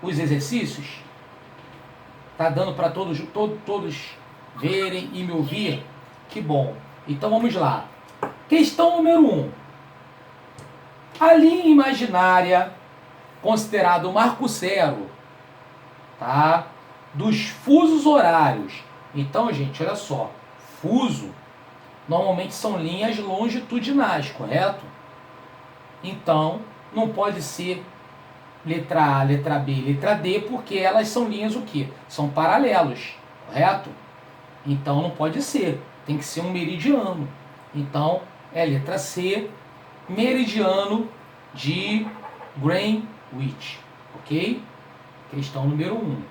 os exercícios? Tá dando para todos verem e me ouvir? Que bom. Então vamos lá. Questão número 1. A linha imaginária, considerada o marco zero, tá? Dos fusos horários. Então, gente, olha só. Fuso normalmente são linhas longitudinais, correto? Então, não pode ser letra A, letra B, letra D, porque elas são linhas o quê? São paralelos, correto? Então, não pode ser. Tem que ser um meridiano. Então, é letra C, meridiano de Greenwich, ok? Questão número 1.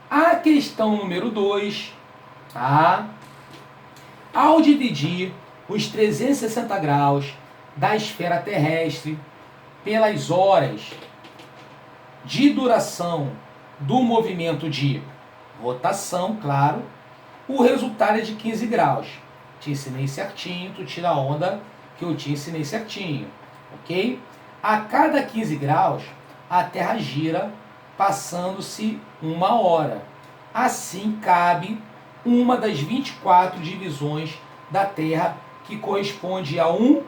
A questão número 2, tá? Ao dividir os 360 graus da esfera terrestre pelas horas de duração do movimento de rotação, claro, o resultado é de 15 graus. Te ensinei certinho, tu tira a onda que eu te ensinei certinho, ok? A cada 15 graus, a Terra gira passando-se 1 hora. Assim cabe uma das 24 divisões da Terra, que corresponde a um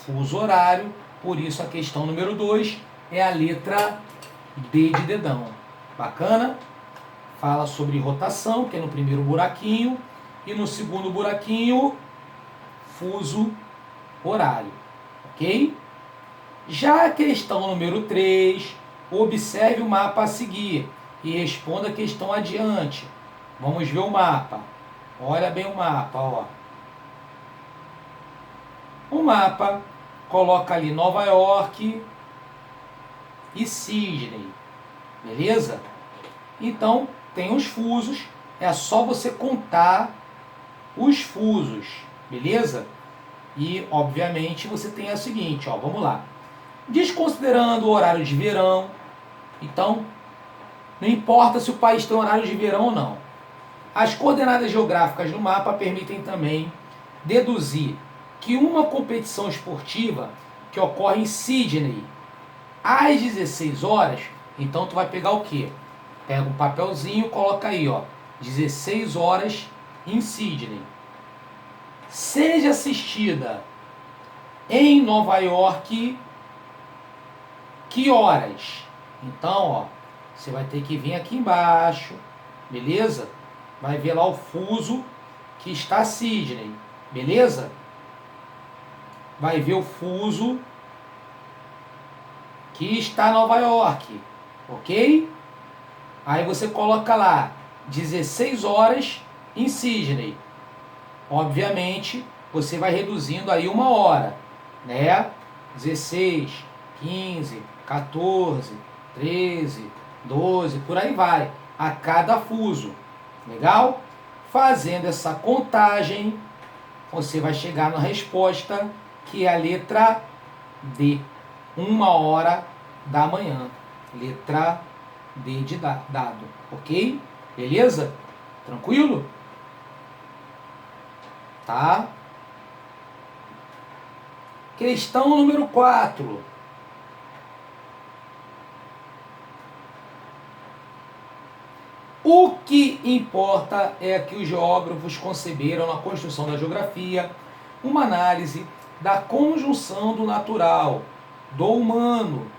fuso horário. Por isso a questão número 2 é a letra D de dedão. Bacana? Fala sobre rotação, que é no primeiro buraquinho, e no segundo buraquinho, fuso horário. Ok? Já a questão número 3, observe o mapa a seguir e responda a questão adiante. Vamos ver o mapa. Olha bem o mapa, ó. O mapa coloca ali Nova York e Sydney. Beleza? Então, tem os fusos. É só você contar os fusos. Beleza? E, obviamente, você tem a seguinte, ó. Vamos lá. Desconsiderando o horário de verão. Então, não importa se o país tem horário de verão ou não. As coordenadas geográficas do mapa permitem também deduzir que uma competição esportiva que ocorre em Sydney às 16 horas, então tu vai pegar o quê? Pega um papelzinho, coloca aí, ó, 16 horas em Sydney. Seja assistida em Nova York, que horas? Então, ó, você vai ter que vir aqui embaixo, beleza? Vai ver lá o fuso que está Sydney, beleza? Vai ver o fuso que está Nova York, ok? Aí você coloca lá 16 horas em Sydney. Obviamente, você vai reduzindo aí 1 hora, né? 16, 15, 14, 13, 12, por aí vai, a cada fuso. Legal? Fazendo essa contagem, você vai chegar na resposta, que é a letra D, 1 hora da manhã. Letra D de dado, ok? Beleza? Tranquilo? Tá? Questão número 4. O que importa é que os geógrafos conceberam na construção da geografia uma análise da conjunção do natural, do humano,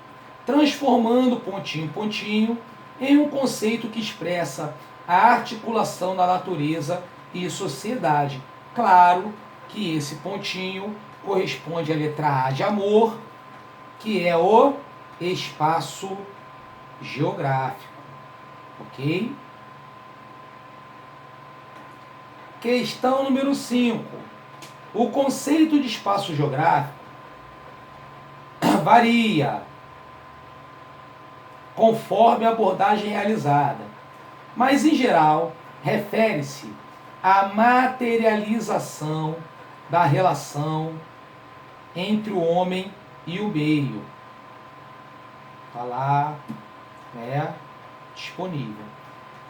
transformando pontinho em pontinho em um conceito que expressa a articulação da natureza e sociedade. Claro que esse pontinho corresponde à letra A de amor, que é o espaço geográfico. Ok? Questão número 5. O conceito de espaço geográfico varia conforme a abordagem realizada, mas, em geral, refere-se à materialização da relação entre o homem e o meio. Está lá, né, disponível.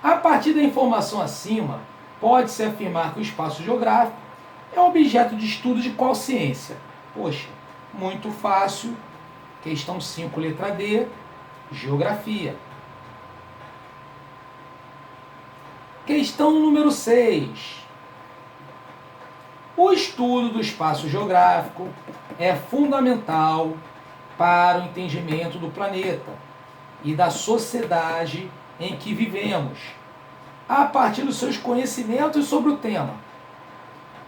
A partir da informação acima, pode-se afirmar que o espaço geográfico é objeto de estudo de qual ciência? Poxa, muito fácil, Questão 5, letra D, geografia. Questão número 6. O estudo do espaço geográfico é fundamental para o entendimento do planeta e da sociedade em que vivemos, a partir dos seus conhecimentos sobre o tema.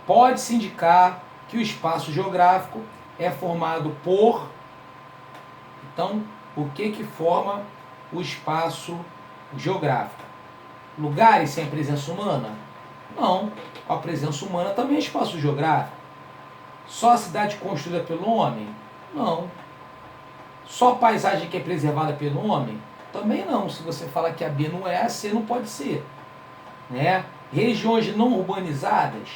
Pode-se indicar que o espaço geográfico é formado por... Então, o que forma o espaço geográfico? Lugares sem a presença humana? Não. A presença humana também é espaço geográfico. Só a cidade construída pelo homem? Não. Só a paisagem que é preservada pelo homem? Também não. Se você fala que a B não é, a C não pode ser. Né? Regiões não urbanizadas?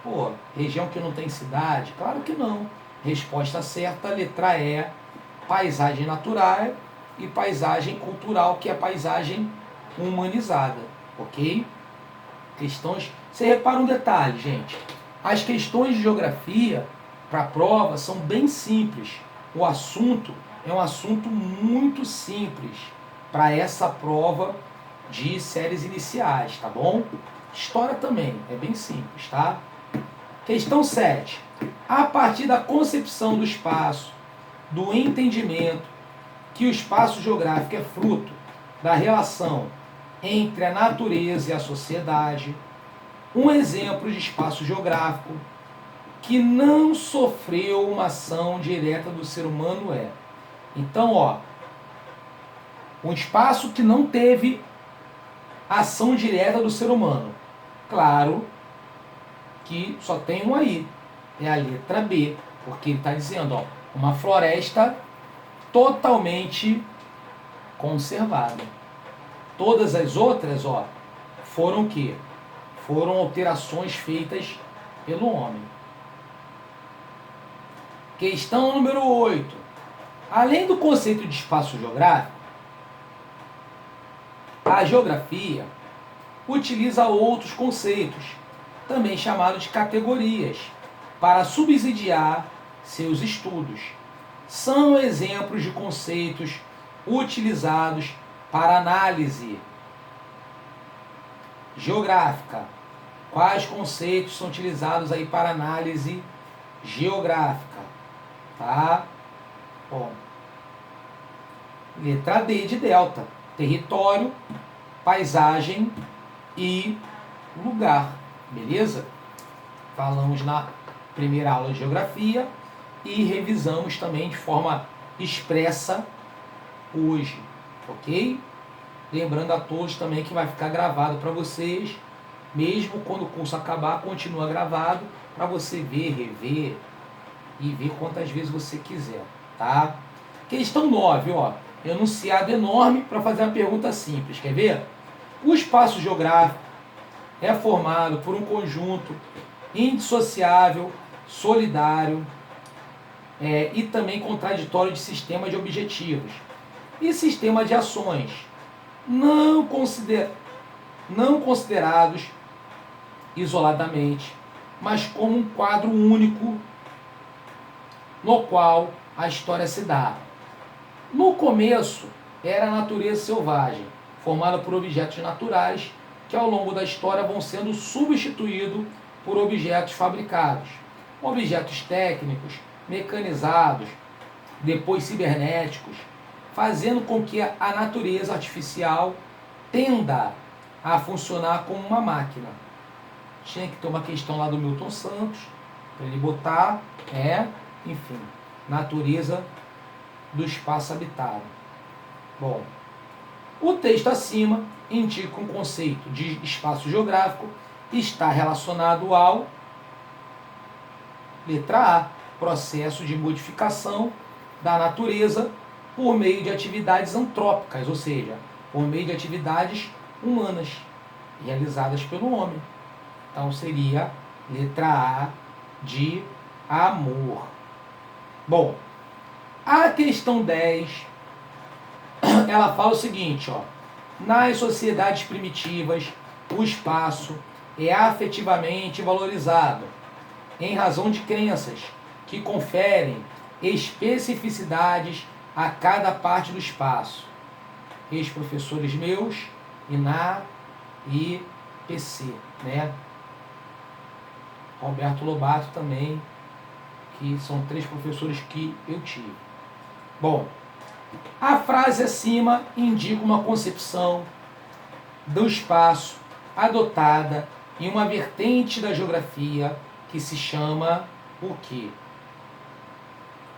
Pô, região que não tem cidade? Claro que não. Resposta certa, letra E, paisagem natural e paisagem cultural, que é a paisagem humanizada. Ok? Questões... Você repara um detalhe, gente. As questões de geografia para a prova são bem simples. O assunto é um assunto muito simples para essa prova de séries iniciais, tá bom? História também, é bem simples, tá? Questão 7. A partir da concepção do espaço, do entendimento que o espaço geográfico é fruto da relação entre a natureza e a sociedade, um exemplo de espaço geográfico que não sofreu uma ação direta do ser humano é... Então, ó, um espaço que não teve ação direta do ser humano. Claro que só tem um aí, é a letra B, porque ele está dizendo, ó, uma floresta totalmente conservada. Todas as outras, ó, foram o quê? Foram alterações feitas pelo homem. Questão número 8. Além do conceito de espaço geográfico, a geografia utiliza outros conceitos, também chamados de categorias, para subsidiar seus estudos. São exemplos de conceitos utilizados para análise geográfica. Quais conceitos são utilizados aí para análise geográfica? Tá? Bom. Letra D de delta. Território, paisagem e lugar. Beleza? Falamos na primeira aula de geografia e revisamos também de forma expressa hoje. Ok? Lembrando a todos também que vai ficar gravado para vocês, mesmo quando o curso acabar, continua gravado para você ver, rever e ver quantas vezes você quiser, tá? Questão 9, ó, enunciado enorme para fazer uma pergunta simples, quer ver? O espaço geográfico é formado por um conjunto indissociável, solidário e também contraditório de sistema de objetivos e sistema de ações, não considerados isoladamente, mas como um quadro único no qual a história se dá. No começo era a natureza selvagem, formada por objetos naturais que ao longo da história vão sendo substituídos por objetos fabricados, objetos técnicos, mecanizados, depois cibernéticos, fazendo com que a natureza artificial tenda a funcionar como uma máquina. Tinha que ter uma questão lá do Milton Santos, para ele botar, enfim, natureza do espaço habitado. Bom, o texto acima indica um conceito de espaço geográfico que está relacionado ao, letra A, processo de modificação da natureza por meio de atividades antrópicas, ou seja, por meio de atividades humanas realizadas pelo homem. Então seria letra A de amor. Bom, a questão 10, ela fala o seguinte, ó, nas sociedades primitivas, o espaço é afetivamente valorizado em razão de crenças que conferem especificidades a cada parte do espaço. Ex-professores meus, Iná e PC, né? Roberto Lobato também, que são 3 professores que eu tive. Bom, a frase acima indica uma concepção do espaço adotada em uma vertente da geografia que se chama o quê?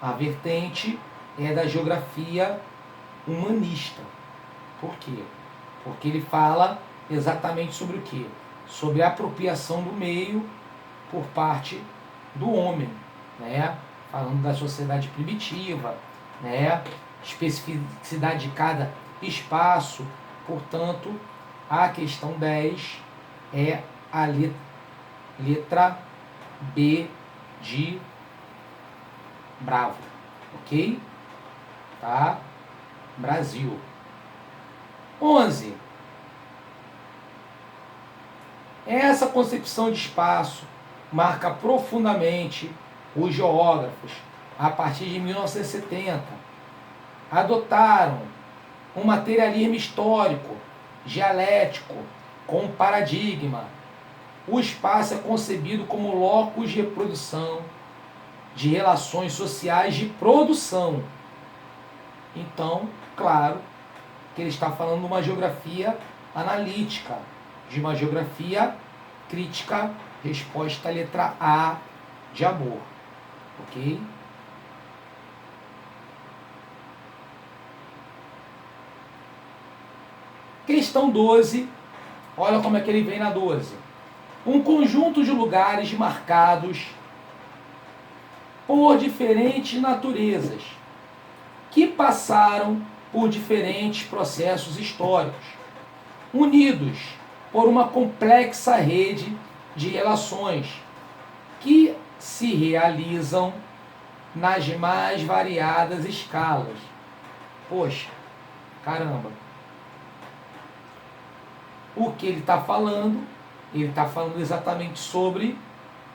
A vertente é da geografia humanista. Por quê? Porque ele fala exatamente sobre o quê? Sobre a apropriação do meio por parte do homem, né? Falando da sociedade primitiva, né? Especificidade de cada espaço. Portanto, a questão 10 é a letra B de Bravo, ok? Tá? Brasil. 11. Essa concepção de espaço marca profundamente os geógrafos a partir de 1970. Adotaram um materialismo histórico, dialético, com um paradigma. O espaço é concebido como locus de reprodução de relações sociais de produção. Então, claro, que ele está falando de uma geografia analítica, de uma geografia crítica, resposta à letra A de amor. Ok? Questão 12, olha como é que ele vem na 12. Um conjunto de lugares marcados por diferentes naturezas, que passaram por diferentes processos históricos, unidos por uma complexa rede de relações que se realizam nas mais variadas escalas. Poxa, caramba. O que ele está falando? Ele está falando exatamente sobre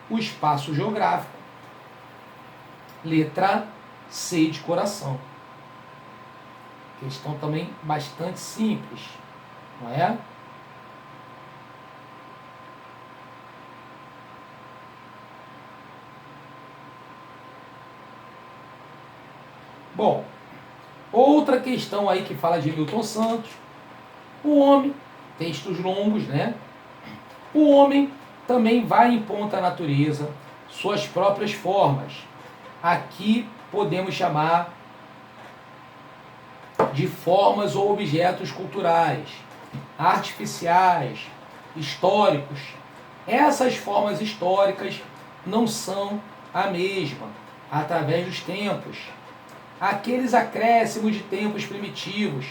o espaço geográfico. Letra C de coração. Questão também bastante simples, não é? Bom, outra questão aí que fala de Milton Santos. O homem, textos longos, né? O homem também vai impondo à natureza suas próprias formas. Aqui podemos chamar de formas ou objetos culturais, artificiais, históricos. Essas formas históricas não são a mesma através dos tempos. Aqueles acréscimos de tempos primitivos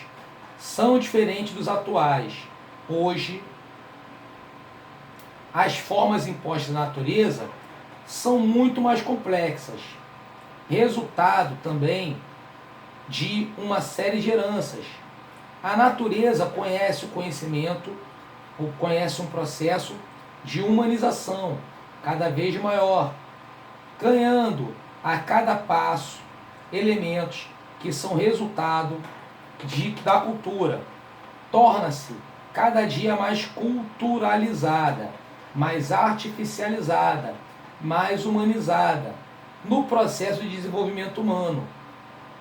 são diferentes dos atuais. Hoje, as formas impostas na natureza são muito mais complexas, resultado também de uma série de heranças. A natureza conhece o conhecimento, ou conhece um processo de humanização cada vez maior, ganhando a cada passo elementos que são resultado da cultura. Torna-se cada dia mais culturalizada, mais artificializada, mais humanizada no processo de desenvolvimento humano.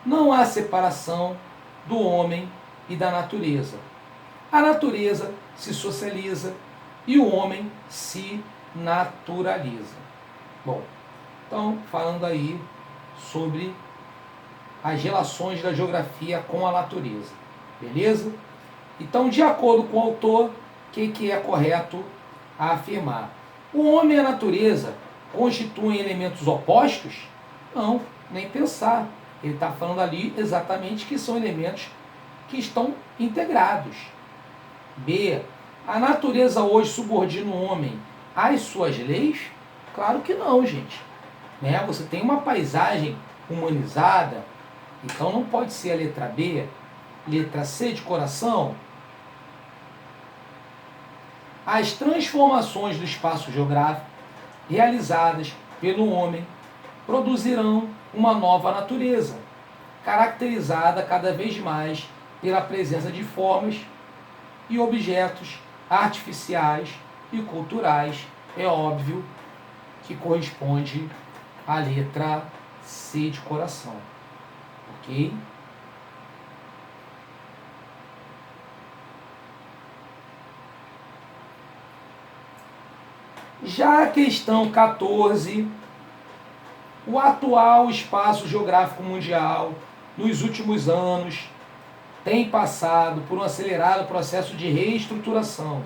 Não há separação do homem e da natureza. A natureza se socializa e o homem se naturaliza. Bom, então falando aí sobre as relações da geografia com a natureza. Beleza? Então, de acordo com o autor, o que é correto a afirmar? O homem e a natureza constituem elementos opostos? Não, nem pensar. Ele está falando ali exatamente que são elementos que estão integrados. B. A natureza hoje subordina o homem às suas leis? Claro que não, gente. Né? Você tem uma paisagem humanizada, então não pode ser a letra B. Letra C de coração. As transformações do espaço geográfico realizadas pelo homem produzirão uma nova natureza, caracterizada cada vez mais pela presença de formas e objetos artificiais e culturais. É óbvio que corresponde à letra C de coração, ok? Já a questão 14, o atual espaço geográfico mundial, nos últimos anos, tem passado por um acelerado processo de reestruturação,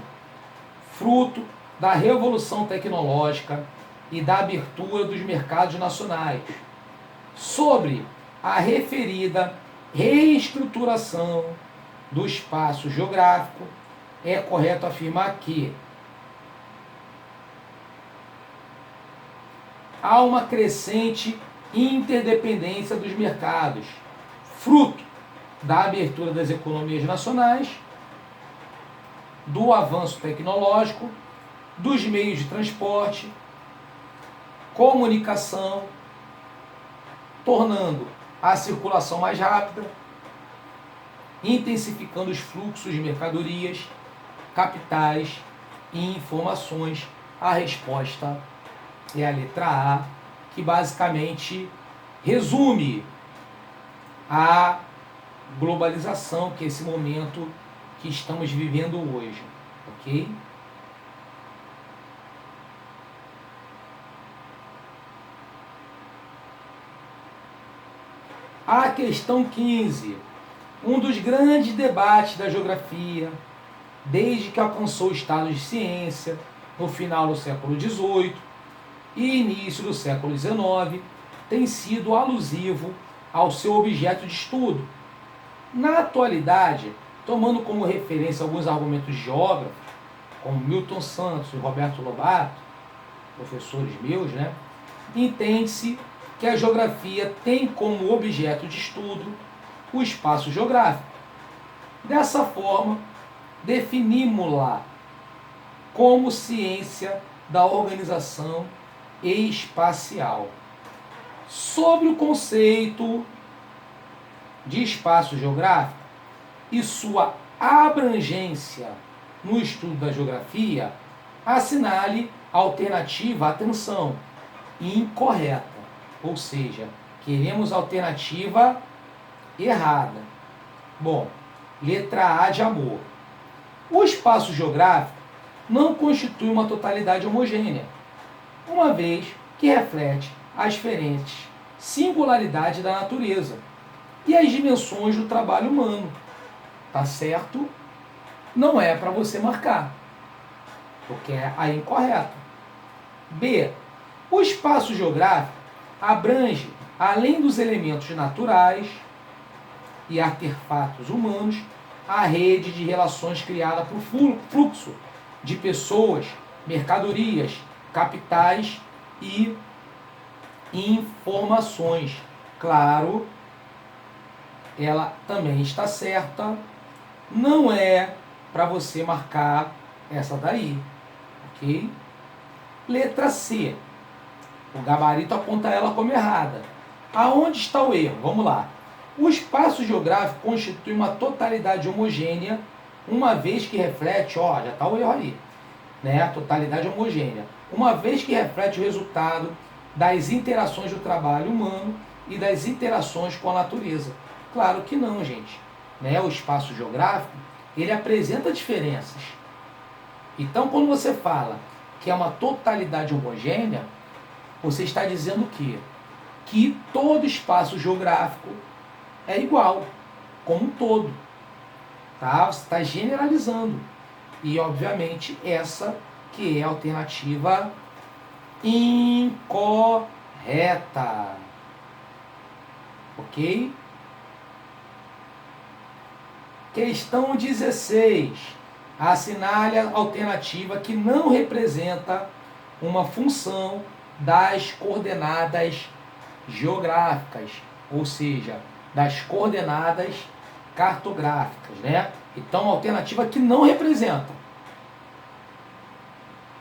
fruto da revolução tecnológica e da abertura dos mercados nacionais. Sobre a referida reestruturação do espaço geográfico, é correto afirmar que há uma crescente interdependência dos mercados, fruto da abertura das economias nacionais, do avanço tecnológico, dos meios de transporte, comunicação, tornando a circulação mais rápida, intensificando os fluxos de mercadorias, capitais e informações. A resposta é a letra A, que basicamente resume a globalização, que é esse momento que estamos vivendo hoje, ok? A questão 15, um dos grandes debates da geografia, desde que alcançou o estado de ciência, no final do século XVIII e início do século XIX, tem sido alusivo ao seu objeto de estudo. Na atualidade, tomando como referência alguns argumentos de geógrafos, como Milton Santos e Roberto Lobato, professores meus, entende-se que a geografia tem como objeto de estudo o espaço geográfico. Dessa forma, definimos-la como ciência da organização espacial. Sobre o conceito de espaço geográfico e sua abrangência no estudo da geografia, assinale a alternativa, atenção, incorreta. Ou seja, queremos a alternativa errada. Bom, letra A de amor. O espaço geográfico não constitui uma totalidade homogênea, uma vez que reflete as diferentes singularidades da natureza e as dimensões do trabalho humano. Tá certo? Não é para você marcar, porque é a incorreta. B. O espaço geográfico abrange, além dos elementos naturais e artefatos humanos, a rede de relações criada por fluxo de pessoas, mercadorias, capitais e informações. Claro, ela também está certa, não é para você marcar essa daí, ok? Letra C. O gabarito aponta ela como errada. Aonde está o erro? Vamos lá. O espaço geográfico constitui uma totalidade homogênea, uma vez que reflete, já está o erro aí, a totalidade homogênea, uma vez que reflete o resultado das interações do trabalho humano e das interações com a natureza. Claro que não, gente. O espaço geográfico, ele apresenta diferenças. Então, quando você fala que é uma totalidade homogênea, você está dizendo que todo espaço geográfico é igual, como um todo. Tá? Você está generalizando. E, obviamente, essa que é a alternativa incorreta. Ok? Questão 16. Assinale a alternativa que não representa uma função das coordenadas geográficas, ou seja, das coordenadas cartográficas, Então, uma alternativa que não representa.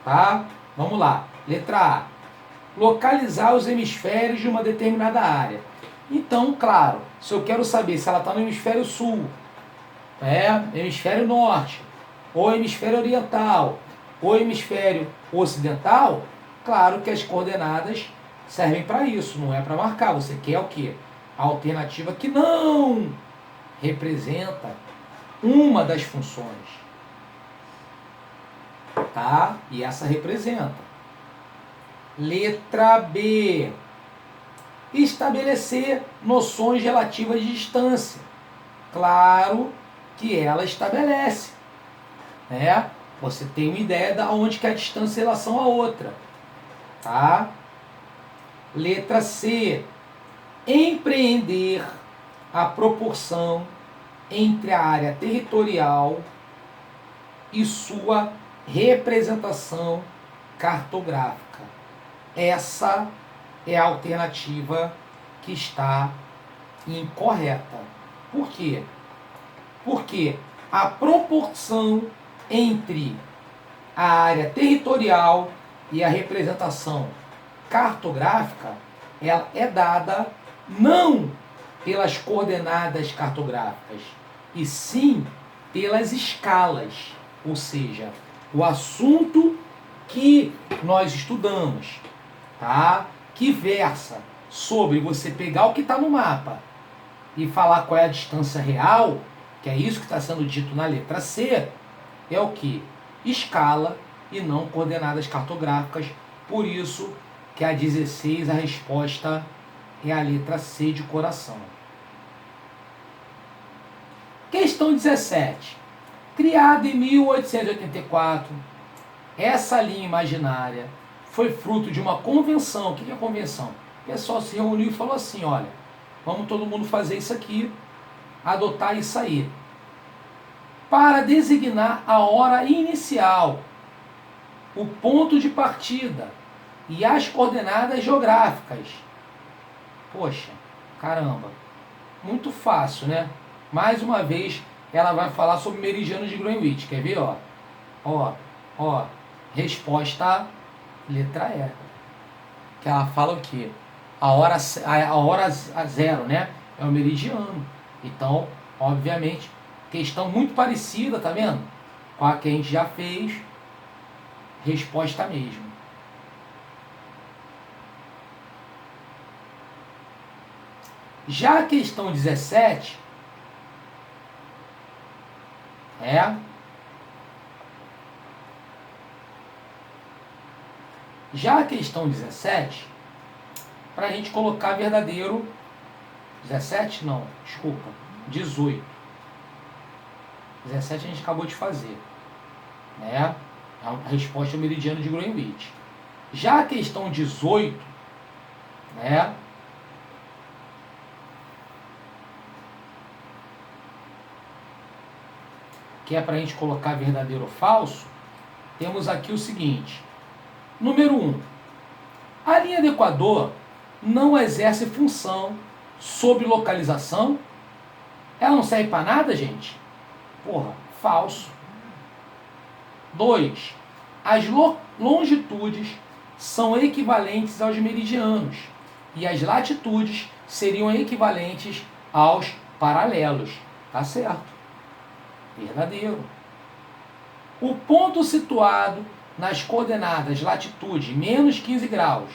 Tá? Vamos lá. Letra A. Localizar os hemisférios de uma determinada área. Então, claro, se eu quero saber se ela está no hemisfério sul, hemisfério norte, ou hemisfério oriental, ou hemisfério ocidental, claro que as coordenadas servem para isso, não é para marcar. Você quer o quê? A alternativa que não representa uma das funções. Tá? E essa representa. Letra B. Estabelecer noções relativas de distância. Claro que ela estabelece. Né? Você tem uma ideia de onde que é a distância em relação à outra. Tá? Letra C. Empreender a proporção entre a área territorial e sua representação cartográfica. Essa é a alternativa que está incorreta. Por quê? Porque a proporção entre a área territorial e a representação cartográfica ela é dada não pelas coordenadas cartográficas, e sim pelas escalas, ou seja, o assunto que nós estudamos, tá? Que versa sobre você pegar o que está no mapa e falar qual é a distância real, que é isso que está sendo dito na letra C, é o que? Escala e não coordenadas cartográficas. Por isso que a 16, a resposta é a letra C de coração. Questão 17. Criada em 1884, essa linha imaginária foi fruto de uma convenção. O que é convenção? O pessoal se reuniu e falou assim, olha, vamos todo mundo fazer isso aqui, adotar isso aí, para designar a hora inicial, o ponto de partida e as coordenadas geográficas. Poxa, caramba, muito fácil, né? Mais uma vez, ela vai falar sobre meridianos de Greenwich. Quer ver? Ó. Resposta letra E. Que ela fala o quê? A hora zero, né? É o meridiano. Então, obviamente, questão muito parecida, tá vendo? Com a que a gente já fez. Resposta mesmo. Já a questão 17 Já a questão 17, para a gente colocar verdadeiro. 17 não, desculpa, 18. 17 a gente acabou de fazer. Né? A resposta é o meridiano de Greenwich. Já a questão 18, né? Que é para a gente colocar verdadeiro ou falso, temos aqui o seguinte. Número 1. A linha do Equador não exerce função sobre localização? Ela não serve para nada, gente? Porra, falso. 2. As longitudes são equivalentes aos meridianos e as latitudes seriam equivalentes aos paralelos. Tá certo. Verdadeiro. O ponto situado nas coordenadas latitude menos 15 graus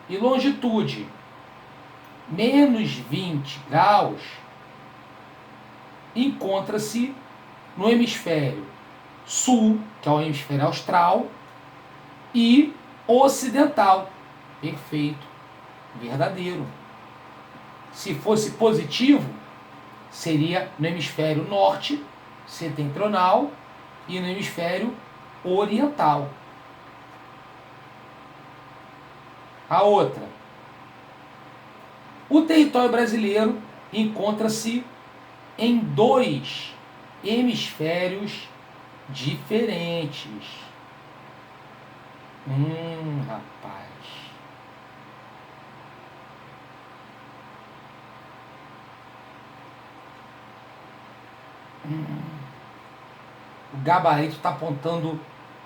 e longitude menos 20 graus encontra-se no hemisfério sul, que é o hemisfério austral, e ocidental. Perfeito. Verdadeiro. Se fosse positivo, seria no hemisfério norte, setentrional, e no hemisfério oriental. A outra. O território brasileiro encontra-se em 2 hemisférios diferentes. Rapaz. O gabarito está apontando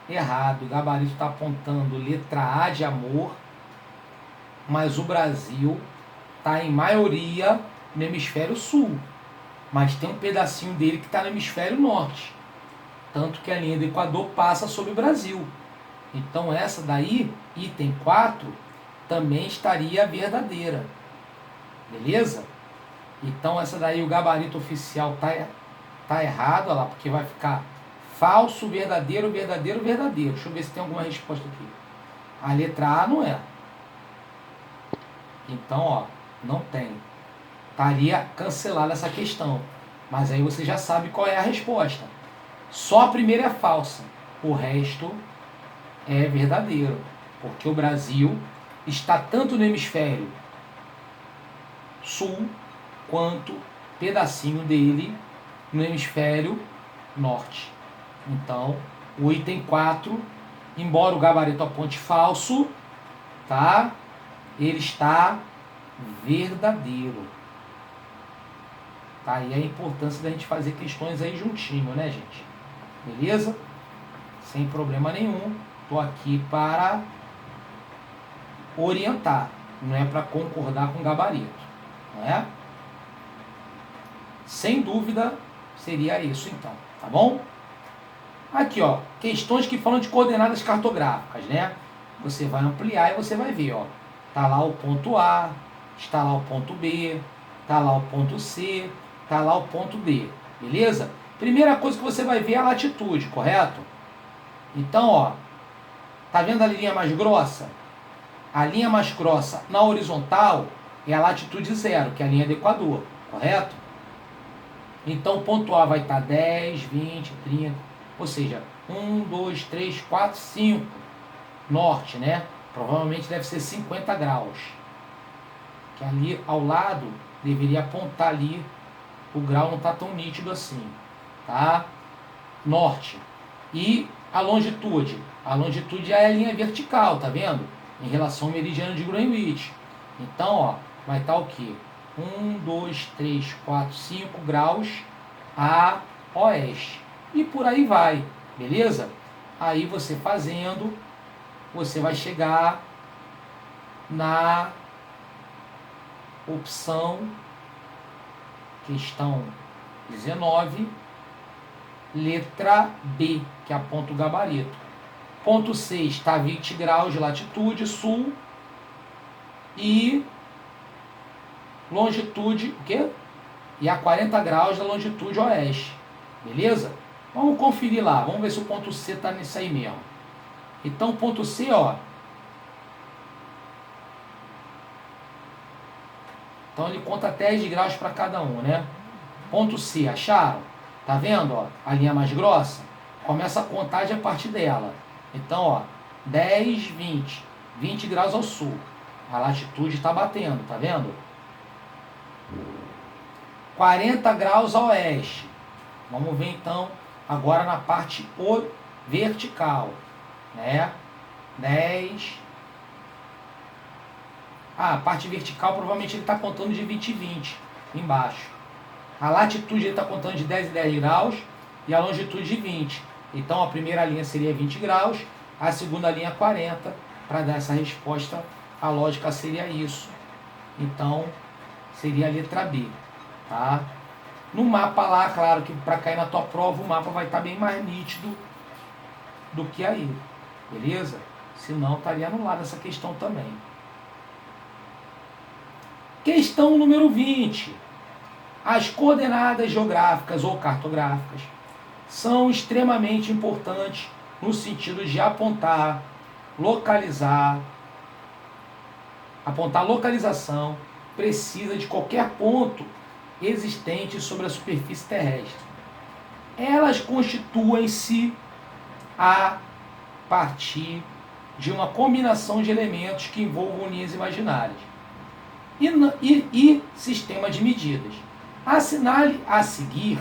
errado. O gabarito está apontando letra A de amor mas o Brasil está em maioria no hemisfério sul, mas tem um pedacinho dele que está no hemisfério norte, tanto que a linha do Equador passa sobre o Brasil. Então essa daí, item 4, também estaria verdadeira, beleza? Então essa daí o gabarito oficial tá errado, olha lá, porque vai ficar falso, verdadeiro, verdadeiro, verdadeiro. Deixa eu ver se tem alguma resposta aqui. A letra A não é. Então, ó, não tem. Estaria cancelada essa questão. Mas aí você já sabe qual é a resposta. Só a primeira é falsa. O resto é verdadeiro. Porque o Brasil está tanto no hemisfério sul, quanto pedacinho dele no hemisfério norte. Então, o item 4, embora o gabarito aponte falso, tá? Ele está verdadeiro. Tá? E a importância da gente fazer questões aí juntinho, né, gente? Beleza? Sem problema nenhum. Tô aqui para orientar, não é para concordar com o gabarito, não é? Sem dúvida seria isso então, tá bom? Aqui, ó, questões que falam de coordenadas cartográficas, né? Você vai ampliar e você vai ver, ó. Tá lá o ponto A, está lá o ponto B, tá lá o ponto C, tá lá o ponto D, beleza? Primeira coisa que você vai ver é a latitude, correto? Então, ó, tá vendo a linha mais grossa? A linha mais grossa na horizontal é a latitude 0, que é a linha do Equador, correto? Então, o ponto A vai estar 10, 20, 30, ou seja, 1, 2, 3, 4, 5, norte, né? Provavelmente deve ser 50 graus. Que ali ao lado deveria apontar ali, o grau não está tão nítido assim, tá? Norte. E a longitude? A longitude é a linha vertical, tá vendo? Em relação ao meridiano de Greenwich. Então, ó, vai estar o quê? 1, 2, 3, 4, 5 graus a oeste. E por aí vai, beleza? Aí você fazendo, você vai chegar na opção, questão 19, letra B, que aponta o gabarito. Ponto C está a 20 graus de latitude sul e longitude, o quê? E a 40 graus da longitude oeste, beleza? Vamos conferir lá, vamos ver se o ponto C está nisso aí mesmo. Então o ponto C, ó, então ele conta 10 graus para cada um, né? Ponto C, acharam? Tá vendo, ó, a linha mais grossa? Começa a contagem a partir dela. Então, ó, 10, 20, 20 graus ao sul. A latitude está batendo, tá vendo? 40 graus a oeste. Vamos ver então agora na parte vertical, né? 10. A parte vertical provavelmente ele está contando de 20 e 20 embaixo. A latitude ele está contando de 10 e 10 graus e a longitude de 20. Então a primeira linha seria 20 graus, a segunda linha 40. Para dar essa resposta, a lógica seria isso. Então seria a letra B, tá? No mapa lá, claro que para cair na tua prova o mapa vai estar bem mais nítido do que aí, beleza? Senão estaria anulada essa questão também. Questão número 20. As coordenadas geográficas ou cartográficas são extremamente importantes no sentido de apontar, localizar, apontar localização precisa de qualquer ponto existente sobre a superfície terrestre. Elas constituem-se a partir de uma combinação de elementos que envolvam linhas imaginárias e sistema de medidas. Assinale a seguir,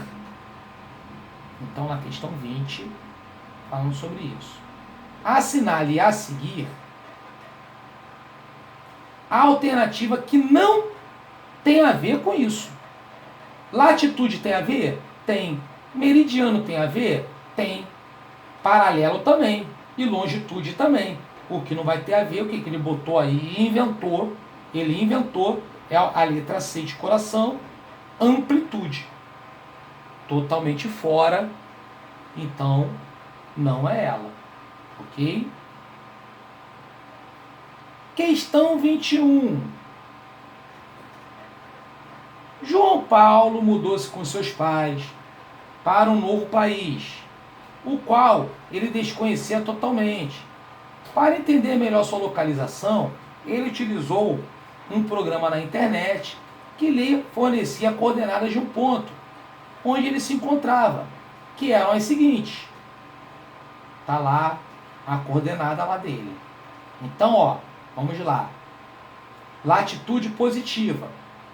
então na questão 20, falando sobre isso. Assinale a seguir a alternativa que não tem a ver com isso. Latitude tem a ver? Tem. Meridiano tem a ver? Tem. Paralelo também. E longitude também. O que não vai ter a ver, o que ele botou aí e inventou, ele inventou, é a letra C de coração, amplitude. Totalmente fora, então não é ela, ok? Questão 21. João Paulo mudou-se com seus pais para um novo país, o qual ele desconhecia totalmente. Para entender melhor sua localização, ele utilizou um programa na internet que lhe fornecia coordenadas de um ponto onde ele se encontrava, que eram as seguintes. Tá lá a coordenada lá dele. Então, ó, vamos lá. Latitude positiva,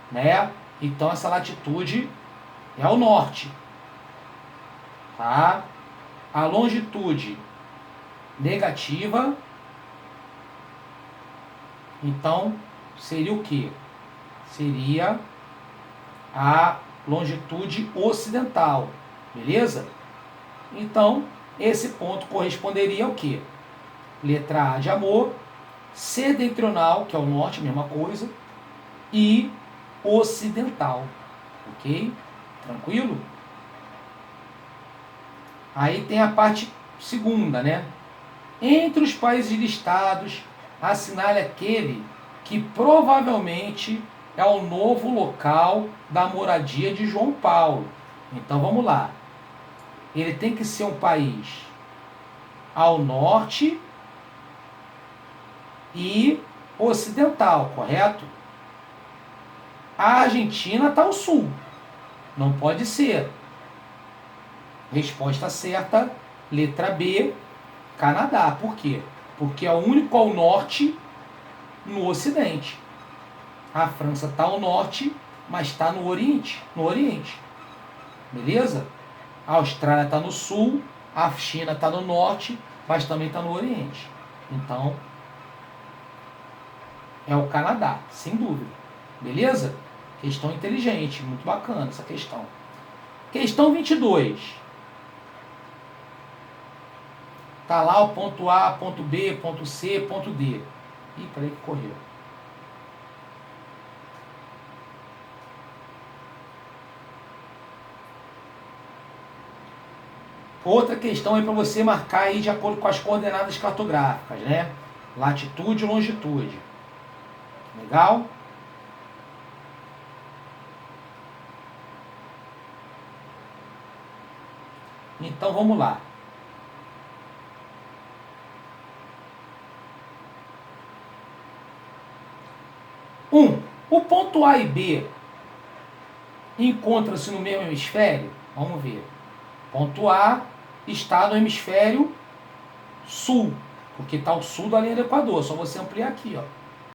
né? Então essa latitude é o norte, tá? A longitude negativa, então seria o quê? Seria a longitude ocidental, beleza? Então, esse ponto corresponderia ao quê? Letra A de amor, setentrional, que é o norte, mesma coisa, e ocidental, ok? Tranquilo? Aí tem a parte segunda, né? Entre os países listados, assinale aquele que provavelmente é o novo local da moradia de João Paulo. Então vamos lá. Ele tem que ser um país ao norte e ocidental, correto? A Argentina está ao sul. Não pode ser. Resposta certa, letra B, Canadá. Por quê? Porque é o único ao norte no ocidente. A França está ao norte, mas está no oriente. Beleza? A Austrália está no sul, a China está no norte, mas também está no oriente. Então, é o Canadá, sem dúvida. Beleza? Questão inteligente, muito bacana essa questão. Questão 22. Tá lá o ponto A, ponto B, ponto C, ponto D. Ih, peraí que correu. Outra questão é para você marcar aí de acordo com as coordenadas cartográficas, né? Latitude e longitude. Legal? Então vamos lá. O ponto A e B encontram-se no mesmo hemisfério? Vamos ver. Ponto A está no hemisfério sul, porque está ao sul da linha do Equador. Só você ampliar aqui, ó.